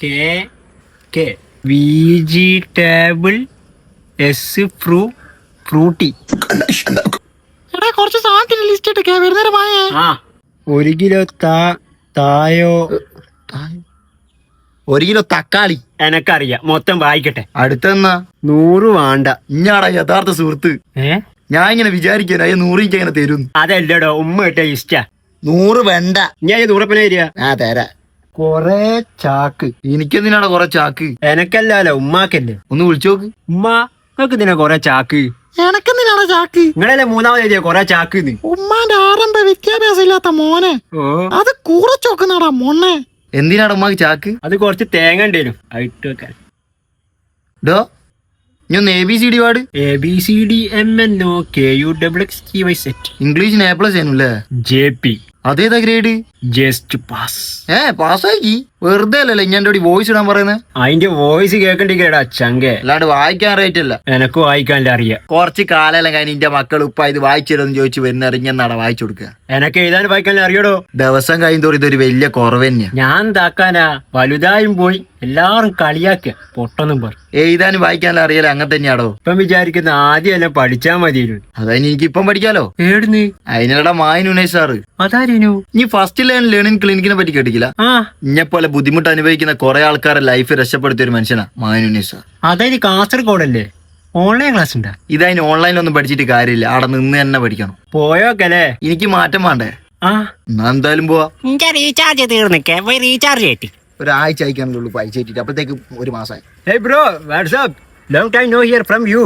K vegetable S Frooti. എടാ കുറച്ച് സാധനത്തിന് ലിസ്റ്റ് ഇട്ടേ വരുന്നേരം വായേ. ആ 1 കിലോ തായോ. 1 കിലോ തക്കാളി. എനക്കറിയാം, മൊത്തം വായിക്കട്ടെ. അടുത്തെന്നാ 100 വേണ്ട. ഇഞ്ഞാടാ യഥാർത്ഥ സുഹൃത്ത്. ഞാൻ ഇങ്ങനെ വിചാരിക്കാൻ 100 എനിക്ക് അങ്ങനെ തരും. അതല്ലടോ, ഉമ്മ ഇട്ട ഇഷ്ടാ. 100 വേണ്ട. ഞാൻ 100 തരിക. ആ തരാ. കൊറേ ചാക്ക്. എനിക്കെന്തിനാടാ കൊറേ ചാക്ക്? എനക്കല്ലോ ഉമ്മാക്കല്ലേ. ഒന്ന് വിളിച്ചോക്ക്. ഉമ്മ നിങ്ങൾക്ക് ഇതിനാ കൊറേ ചാക്ക്? എനക്കെന്തിനാണ് ചാക്ക്? നിങ്ങളല്ലേ 3ാമത് എഴുതിയ കൊറേ ചാക്ക്. ഉമ്മാന്റെ ആരംഭ വിദ്യാഭ്യാസം ഇല്ലാത്ത മോനെ. ഓ അത് കൂറച്ചോക്കുന്നാടാ മോനെ. എന്തിനാടാ ഉമ്മാക്ക് ചാക്ക്? അത് കുറച്ച് തേങ്ങ ഉണ്ടേനും ആയിട്ട് വെക്കാൻ. ഡോ ഞാൻ ABCD പാട്. ABCDMNOKUXXY ഇംഗ്ലീഷിന് A+ ആണല്ലേ? JP. അതേതാ ഗ്രേഡ്? Just pass. പാസ്സാക്കി. വെറുതെ അല്ലല്ലേ ഞാൻ വോയിസ് ഇടാൻ പറയുന്നത്. അതിന്റെ വോയിസ് കേക്കണ്ടിക്കടാ ചങ്കേ. അല്ലാണ്ട് വായിക്കാൻ അറിയിട്ടല്ല. എനക്ക് വായിക്കാനില്ല അറിയാം. കുറച്ച് കാലം കഴിഞ്ഞ് എന്റെ മക്കൾ ഉപ്പ ഇത് വായിച്ചിരുന്നു ചോദിച്ചു വരുന്ന ഇറങ്ങിയെന്നാടാ വായിച്ചു കൊടുക്കുക. എനക്ക് എഴുതാൻ വായിക്കാനില്ല അറിയടോ. ദിവസം കഴിയുന്നതോറും ഇതൊരു വലിയ കുറവ് തന്നെയാ. ഞാൻ താക്കാനാ വലുതായും പോയി എല്ലാരും കളിയാക്കുക പൊട്ടൊന്നും പറ. എഴുതാനും വായിക്കാനും അറിയാലോ, അങ്ങനെ തന്നെയാടോ. ഇപ്പം വിചാരിക്കുന്ന ആദ്യം എല്ലാം പഠിച്ചാ മതിയിരുന്നു. അതായത് എനിക്കിപ്പം പഠിക്കാലോ. ഏടുന്ന്? അതിനിടെ മായനുനേഷ് സാറ്. അതാരേനു? നീ ഫസ്റ്റ് ലേണിംഗ് ക്ലിനിക്കിനെ പറ്റി കേട്ടിക്കില്ല? ഇഞ്ഞെപ്പോലെ ബുദ്ധിമുട്ട് അനുഭവിക്കുന്ന കുറെ ആൾക്കാരെ ലൈഫ് രക്ഷപ്പെടുത്തിയ ഒരു മനുഷ്യനാ മായനുനേഷ് സാർ. അതായത് കാസർഗോഡല്ലേ? ഓൺലൈൻ ക്ലാസ് ഉണ്ടാ? ഇതതിന് ഓൺലൈനിലൊന്നും പഠിച്ചിട്ട് കാര്യമില്ല, അവിടെ നിന്ന് തന്നെ പഠിക്കണം. പോയോക്കല്ലേ? എനിക്ക് മാറ്റം വേണ്ടേ? എന്നാ എന്തായാലും പോവാ. റീചാർജ് തീർന്നിക്കേ, പോയി റീചാർജ് ചെയ്തി. ഒരാഴ്ച അയക്കാനുള്ളൂ പൈസ ഇട്ടിട്ട്, അപ്പോഴത്തേക്ക് 1 മാസമായി. Hey bro, what's up? Long time no hear from you.